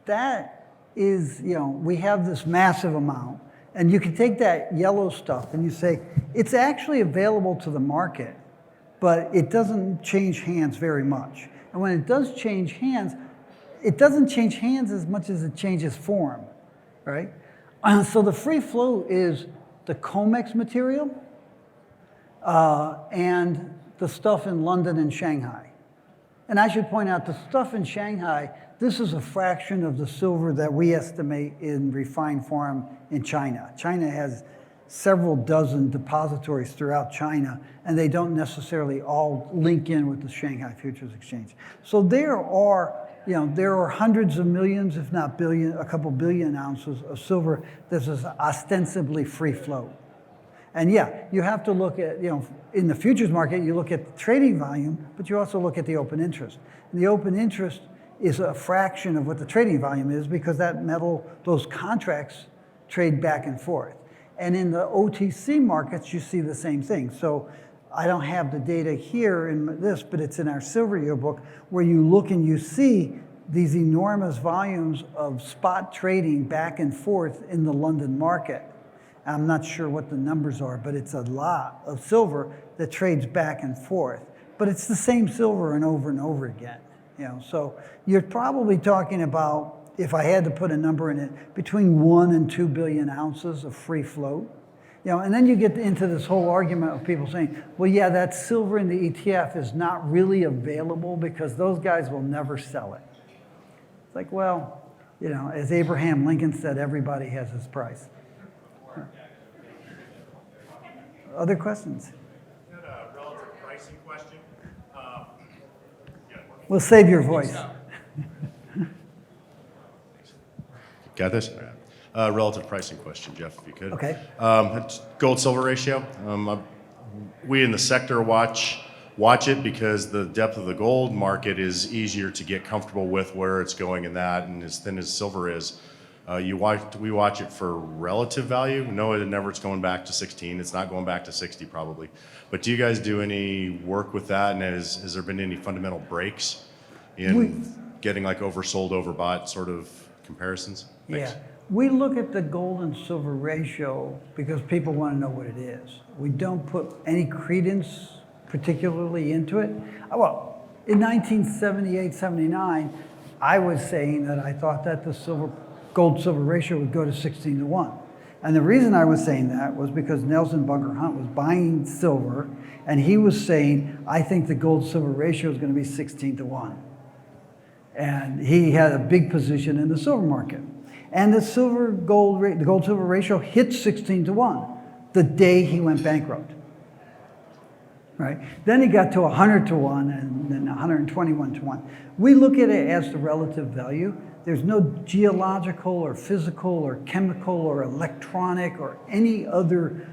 that is, we have this massive amount, and you can take that yellow stuff and you say, it's actually available to the market, but it doesn't change hands very much. And when it does change hands, it doesn't change hands as much as it changes form, right? So the free float is the COMEX material and the stuff in London and Shanghai. And I should point out the stuff in Shanghai, this is a fraction of the silver that we estimate in refined form in China. China has several dozen depositories throughout China, and they don't necessarily all link in with the Shanghai Futures Exchange. So there are hundreds of millions, if not a couple billion ounces of silver that is ostensibly free float. And you have to look at, in the futures market, you look at the trading volume, but you also look at the open interest. And the open interest is a fraction of what the trading volume is because that metal, those contracts trade back and forth. And in the OTC markets, you see the same thing. So I don't have the data here in this, but it's in our silver yearbook where you look and you see these enormous volumes of spot trading back and forth in the London market. I'm not sure what the numbers are, but it's a lot of silver that trades back and forth. But it's the same silver and over again. So you're probably talking about, if I had to put a number in it, between 1 and 2 billion ounces of free float. And then you get into this whole argument of people saying, well, yeah, that silver in the ETF is not really available because those guys will never sell it. It's like, well, as Abraham Lincoln said, everybody has his price. Other questions? I had a relative pricing question. We'll save your voice. Got this? Relative pricing question, Jeff, if you could. Okay. It's gold-silver ratio. We in the sector watch it because the depth of the gold market is easier to get comfortable with where it's going in that, and as thin as silver is. We watch it for relative value. No, it's going back to 16. It's not going back to 60 probably. But do you guys do any work with that? And has there been any fundamental breaks in getting like oversold, overbought sort of comparisons? Thanks. Yeah. We look at the gold and silver ratio because people want to know what it is. We don't put any credence particularly into it. Well, in 1978, 79, I was saying that I thought that the gold-silver ratio would go to 16 to 1. And the reason I was saying that was because Nelson Bunker Hunt was buying silver, and he was saying, I think the gold-silver ratio is going to be 16 to 1. And he had a big position in the silver market. And the gold-silver ratio hit 16 to 1 the day he went bankrupt. Right? Then he got to 100 to 1 and then 121 to 1. We look at it as the relative value. There's no geological or physical or chemical or electronic or any other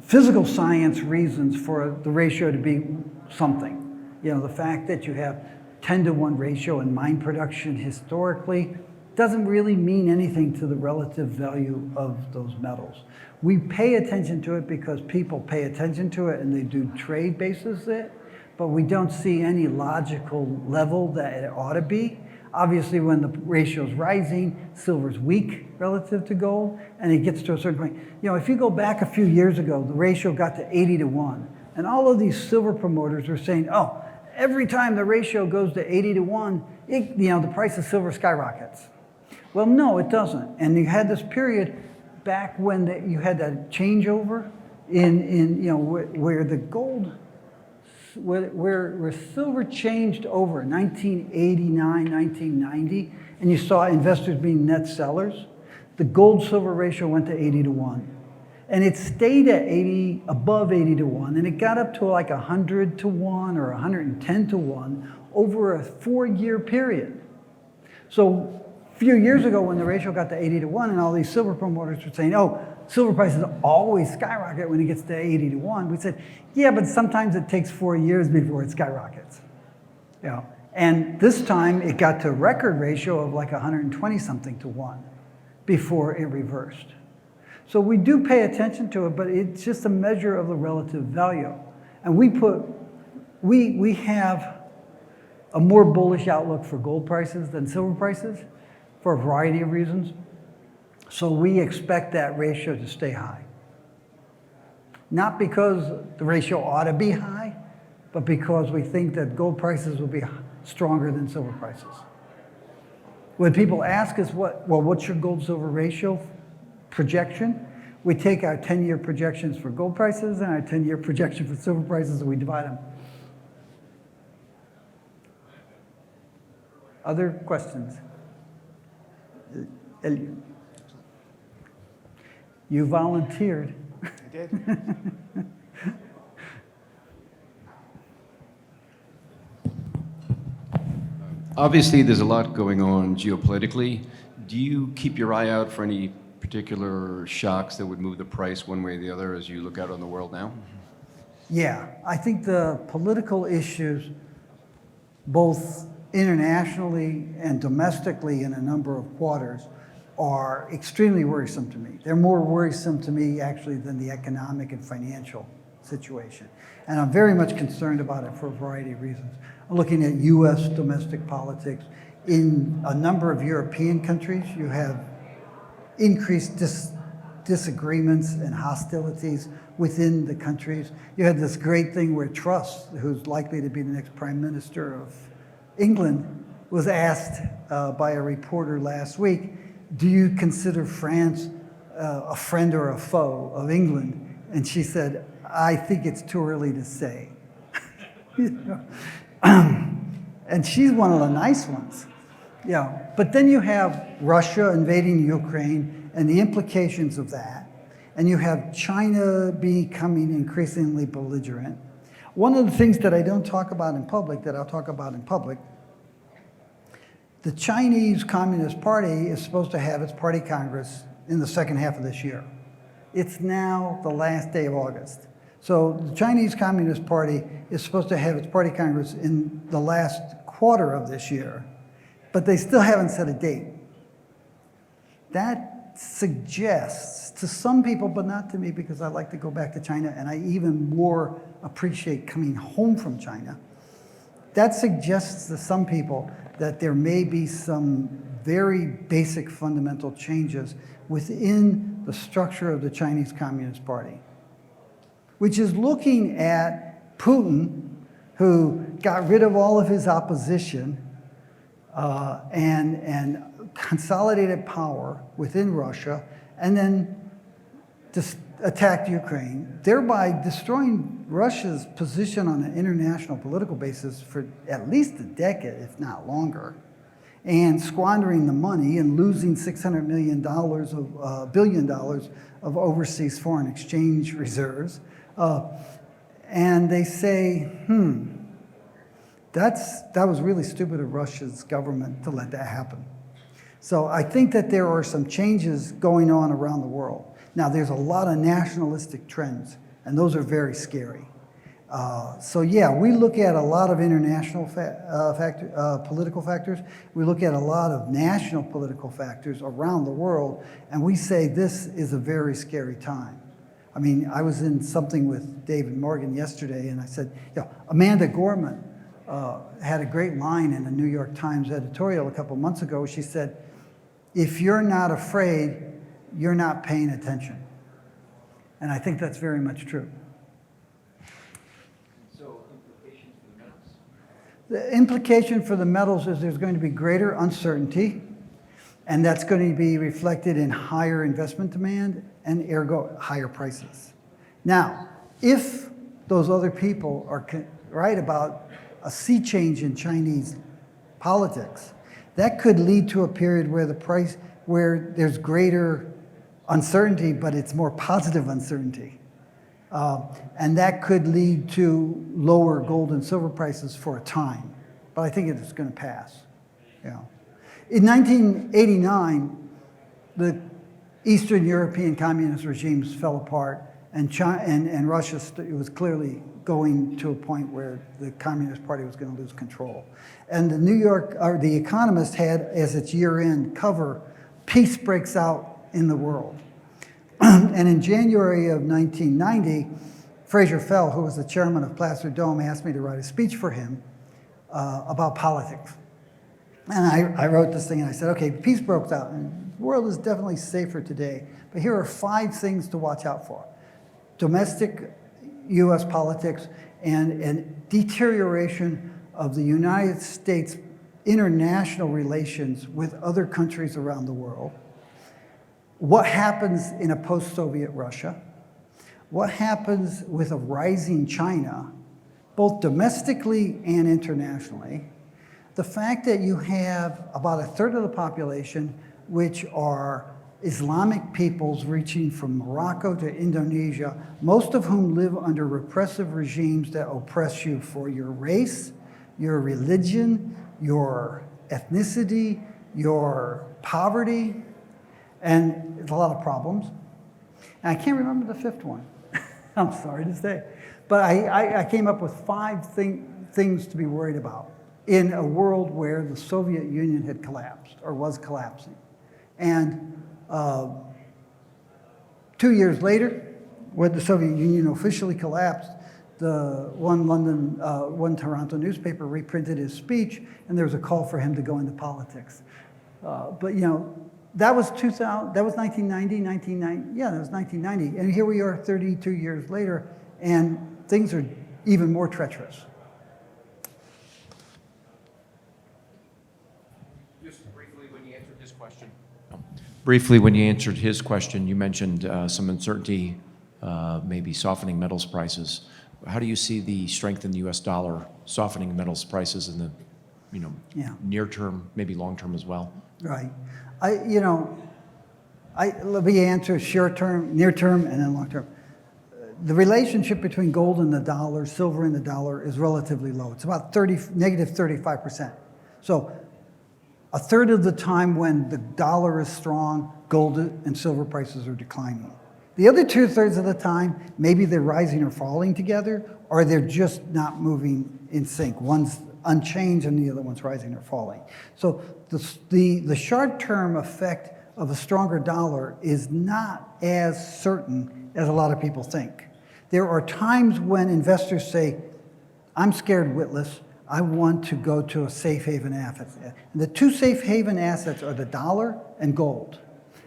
physical science reasons for the ratio to be something. You know, the fact that you have 10 to 1 ratio in mine production historically doesn't really mean anything to the relative value of those metals. We pay attention to it because people pay attention to it and they do trade basis it, but we don't see any logical level that it ought to be. Obviously, when the ratio is rising, silver's weak relative to gold, and it gets to a certain point. You know, if you go back a few years ago, the ratio got to 80 to 1, and all of these silver promoters were saying, oh, every time the ratio goes to 80 to 1, the price of silver skyrockets. Well, no, it doesn't. And you had this period back when you had that changeover where the gold, where silver changed over 1989, 1990, and you saw investors being net sellers. The gold-silver ratio went to 80 to 1. And it stayed at above 80 to 1, and it got up to like 100 to 1 or 110 to 1 over a 4-year period. So a few years ago when the ratio got to 80 to 1 and all these silver promoters were saying, oh, silver prices always skyrocket when it gets to 80 to 1, we said, yeah, but sometimes it takes 4 years before it skyrockets. You know? And this time it got to a record ratio of like 120 something to 1 before it reversed. So we do pay attention to it, but it's just a measure of the relative value. And we have a more bullish outlook for gold prices than silver prices for a variety of reasons. So we expect that ratio to stay high. Not because the ratio ought to be high, but because we think that gold prices will be stronger than silver prices. When people ask us, what's your gold-silver ratio projection? We take our 10-year projections for gold prices and our 10-year projection for silver prices, and we divide them. Other questions? You volunteered. I did. Obviously, there's a lot going on geopolitically. Do you keep your eye out for any particular shocks that would move the price one way or the other as you look out on the world now? Yeah, I think the political issues, both internationally and domestically in a number of quarters, are extremely worrisome to me. They're more worrisome to me actually than the economic and financial situation. And I'm very much concerned about it for a variety of reasons. I'm looking at US domestic politics. In a number of European countries, you have increased disagreements and hostilities within the countries. You had this great thing where Truss, who's likely to be the next prime minister of England, was asked by a reporter last week, do you consider France a friend or a foe of England? And she said, I think it's too early to say. And she's one of the nice ones. Yeah, but then you have Russia invading Ukraine and the implications of that. and you have China becoming increasingly belligerent. One of the things that I don't talk about in public, that I'll talk about in public, the Chinese Communist Party is supposed to have its party congress in the second half of this year. It's now the last day of August. So the Chinese Communist Party is supposed to have its party congress in the last quarter of this year, but they still haven't set a date. That suggests to some people, but not to me because I like to go back to China and I even more appreciate coming home from China. That suggests to some people that there may be some very basic fundamental changes within the structure of the Chinese Communist Party, which is looking at Putin, who got rid of all of his opposition and consolidated power within Russia, and then just attacked Ukraine, thereby destroying Russia's position on an international political basis for at least a decade, if not longer, and squandering the money and losing $600 million billion of overseas foreign exchange reserves. And they say, that was really stupid of Russia's government to let that happen. So I think that there are some changes going on around the world. Now, there's a lot of nationalistic trends, and those are very scary. So yeah, we look at a lot of international political factors. We look at a lot of national political factors around the world, and we say this is a very scary time. I mean, I was in something with David Morgan yesterday, and I said, Amanda Gorman had a great line in the New York Times editorial a couple months ago. She said, if you're not afraid, you're not paying attention. And I think that's very much true. So implications for the metals? The implication for the metals is there's going to be greater uncertainty, and that's going to be reflected in higher investment demand and ergo higher prices. Now, if those other people are right about a sea change in Chinese politics, that could lead to a period where there's greater uncertainty, but it's more positive uncertainty. And that could lead to lower gold and silver prices for a time. But I think it's going to pass. In 1989, the Eastern European communist regimes fell apart, and Russia was clearly going to a point where the Communist Party was going to lose control. And The Economist had as its year-end cover, "Peace breaks out in the world." And in January of 1990, Fraser Fell, who was the chairman of Placer Dome, asked me to write a speech for him about politics. And I wrote this thing and I said, okay, peace broke out and the world is definitely safer today, but here are 5 things to watch out for. Domestic US politics and deterioration of the United States international relations with other countries around the world. What happens in a post-Soviet Russia? What happens with a rising China, both domestically and internationally? The fact that you have about a third of the population, which are Islamic peoples reaching from Morocco to Indonesia, most of whom live under repressive regimes that oppress you for your race, your religion, your ethnicity, your poverty, and it's a lot of problems. And I can't remember the 5th one. I'm sorry to say. But I came up with 5 things to be worried about in a world where the Soviet Union had collapsed or was collapsing. And 2 years later, when the Soviet Union officially collapsed, one Toronto newspaper reprinted his speech, and there was a call for him to go into politics. But that was 2000. That was 1990. Yeah, that was 1990. And here we are, 32 years later, and things are even more treacherous. Just briefly, when you answered his question. Briefly, when you answered his question, you mentioned some uncertainty, maybe softening metals prices. How do you see the strength in the U.S. dollar softening metals prices in the, near term, maybe long term as well? Right. Let me answer short term, near term, and then long term. The relationship between gold and the dollar, silver and the dollar is relatively low. It's about negative 35%. So a third of the time when the dollar is strong, gold and silver prices are declining. The other 2/3 of the time, maybe they're rising or falling together, or they're just not moving in sync. One's unchanged and the other one's rising or falling. So the short-term effect of a stronger dollar is not as certain as a lot of people think. There are times when investors say, I'm scared witless, I want to go to a safe haven asset. And the two safe haven assets are the dollar and gold.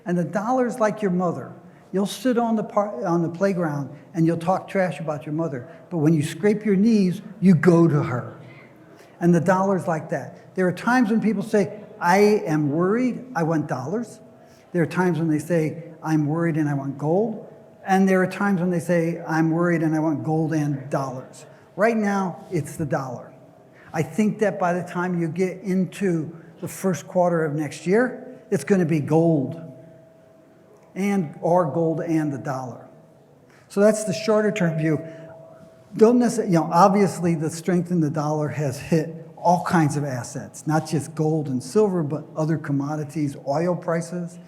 And the dollar is like your mother. You'll sit on the playground and you'll talk trash about your mother, but when you scrape your knees, you go to her. And the dollar's like that. There are times when people say, I am worried, I want dollars. There are times when they say, I'm worried and I want gold. And there are times when they say, I'm worried and I want gold and dollars. Right now, it's the dollar. I think that by the time you get into the first quarter of next year, it's going to be gold or gold and the dollar. So that's the shorter term view. Don't necessarily, obviously the strength in the dollar has hit all kinds of assets, not just gold and silver, but other commodities, oil prices.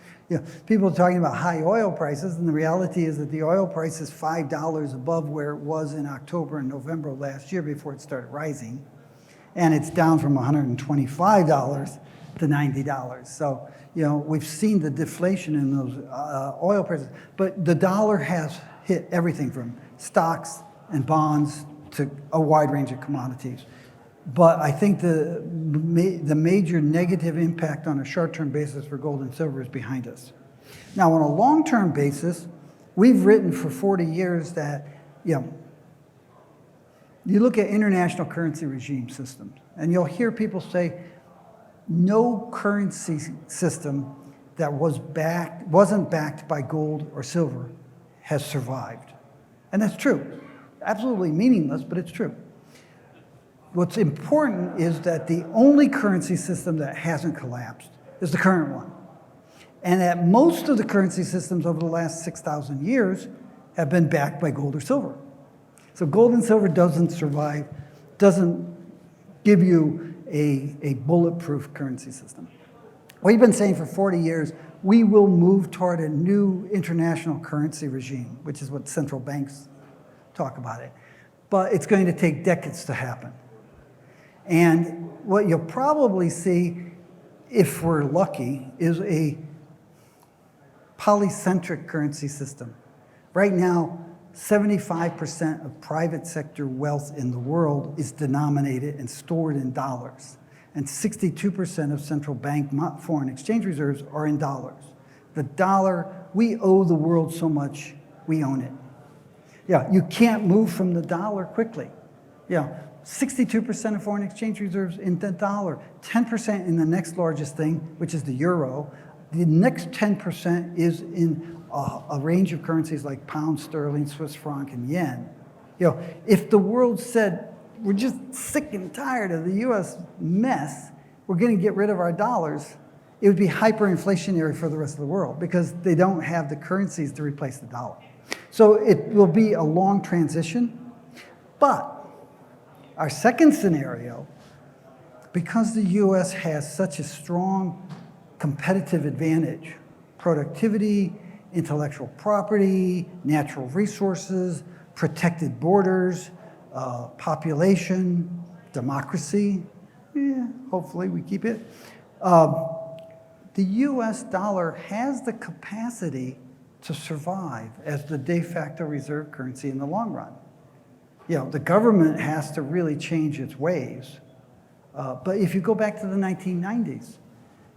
People are talking about high oil prices, and the reality is that the oil price is $5 above where it was in October and November of last year before it started rising. And it's down from $125 to $90. So, we've seen the deflation in those oil prices. But the dollar has hit everything from stocks and bonds to a wide range of commodities. But I think the major negative impact on a short-term basis for gold and silver is behind us. Now, on a long-term basis, we've written for 40 years that, you look at international currency regime systems, and you'll hear people say, no currency system that wasn't backed by gold or silver has survived. And that's true. Absolutely meaningless, but it's true. What's important is that the only currency system that hasn't collapsed is the current one. And that most of the currency systems over the last 6,000 years have been backed by gold or silver. So gold and silver doesn't survive, doesn't give you a bulletproof currency system. We've been saying for 40 years, we will move toward a new international currency regime, which is what central banks talk about it. But it's going to take decades to happen. And what you'll probably see, if we're lucky, is a polycentric currency system. Right now, 75% of private sector wealth in the world is denominated and stored in dollars. And 62% of central bank foreign exchange reserves are in dollars. The dollar, we owe the world so much, we own it. You can't move from the dollar quickly. 62% of foreign exchange reserves in the dollar, 10% in the next largest thing, which is the euro. The next 10% is in a range of currencies like pound sterling, Swiss franc, and yen. If the world said, we're just sick and tired of the US mess, we're going to get rid of our dollars, it would be hyperinflationary for the rest of the world because they don't have the currencies to replace the dollar. So it will be a long transition, but our second scenario, because the US has such a strong competitive advantage, productivity, intellectual property, natural resources, protected borders, population, democracy, hopefully we keep it. The US dollar has the capacity to survive as the de facto reserve currency in the long run. The government has to really change its ways. But if you go back to the 1990s,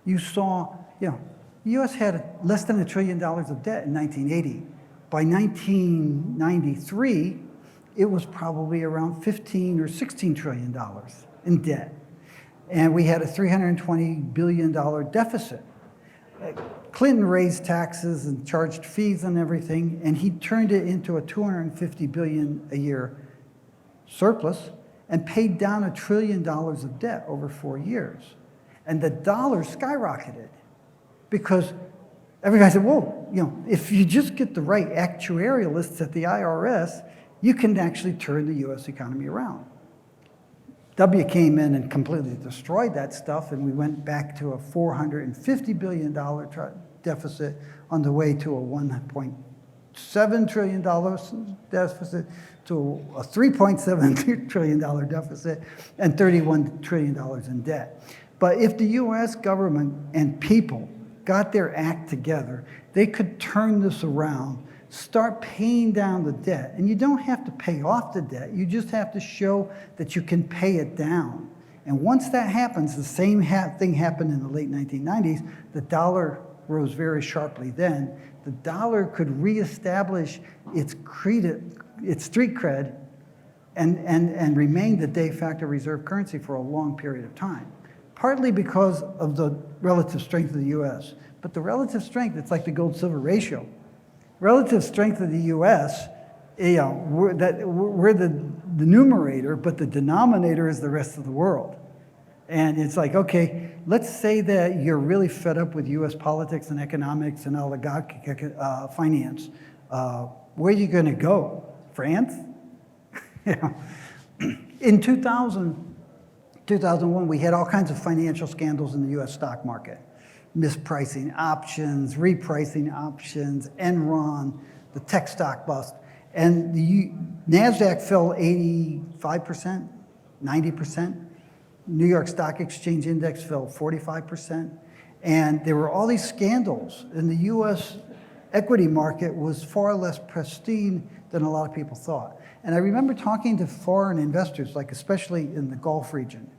you saw, the U.S. had less than $1 trillion of debt in 1980. By 1993, it was probably around $15 or $16 trillion in debt. And we had a $320 billion deficit. Clinton raised taxes and charged fees and everything, and he turned it into a $250 billion a year surplus and paid down $1 trillion of debt over 4 years. And the dollar skyrocketed because every guy said, whoa, if you just get the right actuarialists at the IRS, you can actually turn the US economy around. W came in and completely destroyed that stuff, and we went back to a $450 billion deficit on the way to a $1.7 trillion deficit, to a $3.7 trillion deficit, and $31 trillion in debt. But if the US government and people got their act together, they could turn this around, start paying down the debt. And you don't have to pay off the debt, you just have to show that you can pay it down. And once that happens, the same thing happened in the late 1990s. The dollar rose very sharply then. The dollar could reestablish its street cred and remain the de facto reserve currency for a long period of time. Partly because of the relative strength of the US. But the relative strength, it's like the gold-silver ratio. Relative strength of the US, we're the numerator, but the denominator is the rest of the world. And it's like, okay, let's say that you're really fed up with US politics and economics and oligarchic finance. Where are you going to go? France? In 2001, we had all kinds of financial scandals in the US stock market. Mispricing options, repricing options, Enron, the tech stock bust. And the NASDAQ fell 85%, 90%. New York Stock Exchange Index fell 45%. And there were all these scandals. And the US equity market was far less pristine than a lot of people thought. And I remember talking to foreign investors, like especially in the Gulf region.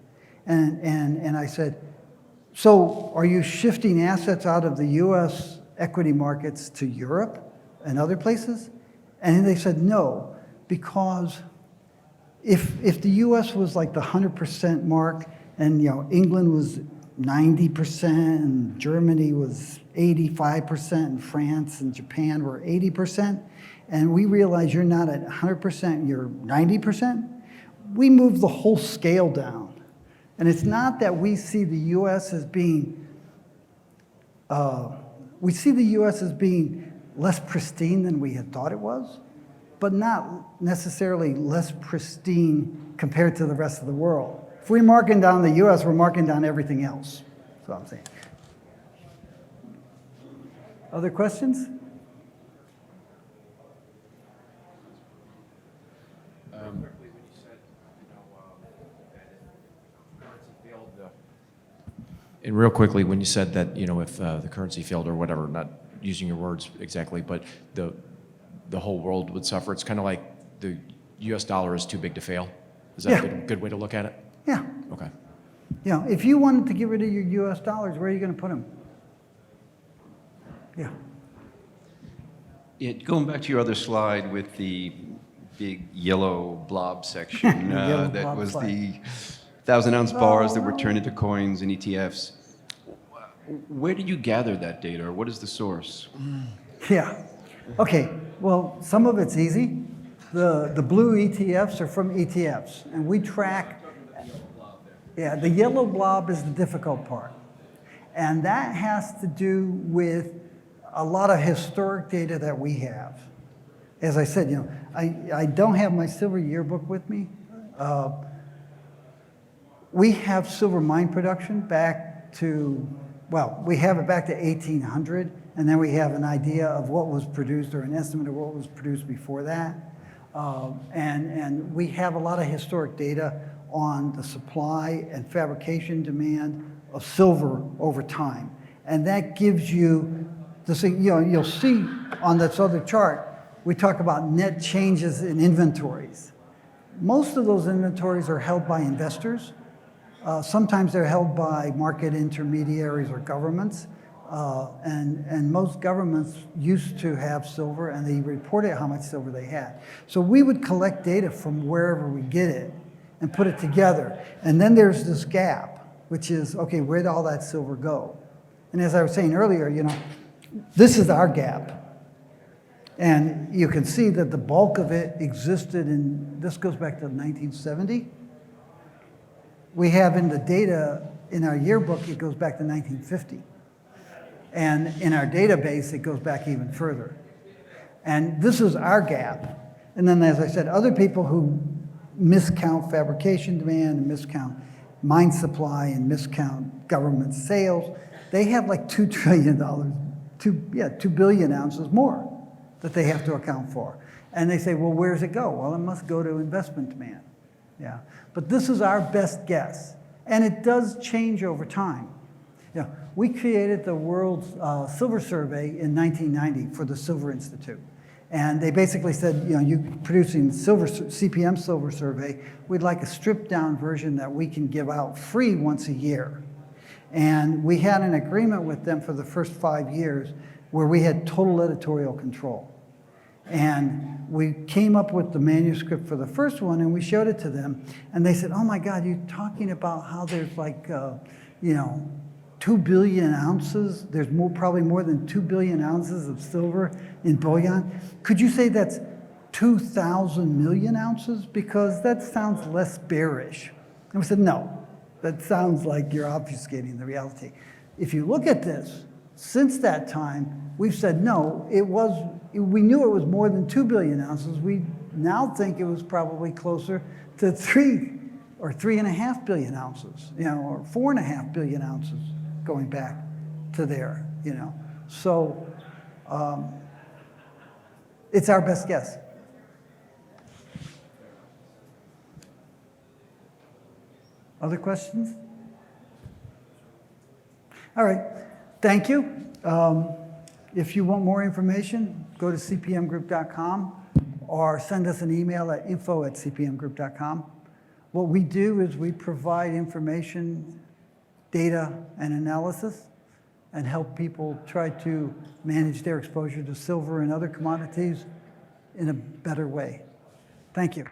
And I said, so are you shifting assets out of the US equity markets to Europe and other places? And they said no, because if the US was like the 100% mark, and England was 90%, and Germany was 85%, and France and Japan were 80%, and we realize you're not at 100%, you're 90%, we move the whole scale down. And it's not that we see the US as being, we see the US as being less pristine than we had thought it was, but not necessarily less pristine compared to the rest of the world. If we're marking down the US, we're marking down everything else. That's what I'm saying. Other questions? And real quickly, when you said that, if the currency failed or whatever, not using your words exactly, but the whole world would suffer, it's kind of like the US dollar is too big to fail? Is that a good way to look at it? Yeah. Okay. If you wanted to get rid of your US dollars, where are you going to put them? Yeah. Going back to your other slide with the big yellow blob section, that blob was slide. the 1,000-ounce bars that were turned into coins and ETFs. Where did you gather that data, or what is the source? Yeah. Okay. Well, some of it's easy. The blue ETFs are from ETFs, and we track. Yeah, the yellow blob is the difficult part, and that has to do with a lot of historic data that we have. As I said, I don't have my silver yearbook with me. We have silver mine production back to, we have it back to 1800, and then we have an idea of what was produced, or an estimate of what was produced before that. And we have a lot of historic data on the supply and fabrication demand of silver over time. And that gives you the thing, you'll see on this other chart, we talk about net changes in inventories. Most of those inventories are held by investors. Sometimes they're held by market intermediaries or governments. And most governments used to have silver, and they reported how much silver they had. So we would collect data from wherever we get it and put it together. And then there's this gap, which is, okay, where did all that silver go? And as I was saying earlier, this is our gap. And you can see that the bulk of it existed this goes back to 1970. We have in the data in our yearbook, it goes back to 1950. And in our database, it goes back even further. And this is our gap. And then, as I said, other people who miscount fabrication demand and miscount mine supply and miscount government sales, they have like $2 trillion, 2 billion ounces more that they have to account for. And they say, well, where does it go? Well, it must go to investment demand. Yeah. But this is our best guess. And it does change over time. You know, we created the World's Silver Survey in 1990 for the Silver Institute. And they basically said, you know, you producing CPM Silver Survey, we'd like a stripped down version that we can give out free once a year. And we had an agreement with them for the first 5 years where we had total editorial control. And we came up with the manuscript for the first one and we showed it to them. And they said, oh my God, you're talking about how there's like, you know, 2 billion ounces. There's probably more than 2 billion ounces of silver in bullion. Could you say that's 2,000 million ounces? Because that sounds less bearish. And we said, no, that sounds like you're obfuscating the reality. If you look at this, since that time, we've said, no, we knew it was more than 2 billion ounces. We now think it was probably closer to 3 or 3.5 billion ounces, you know, or 4.5 billion ounces going back to there, you know. So it's our best guess. Other questions? All right, thank you. If you want more information, go to cpmgroup.com or send us an email at info@cpmgroup.com. What we do is we provide information, data, and analysis and help people try to manage their exposure to silver and other commodities in a better way. Thank you.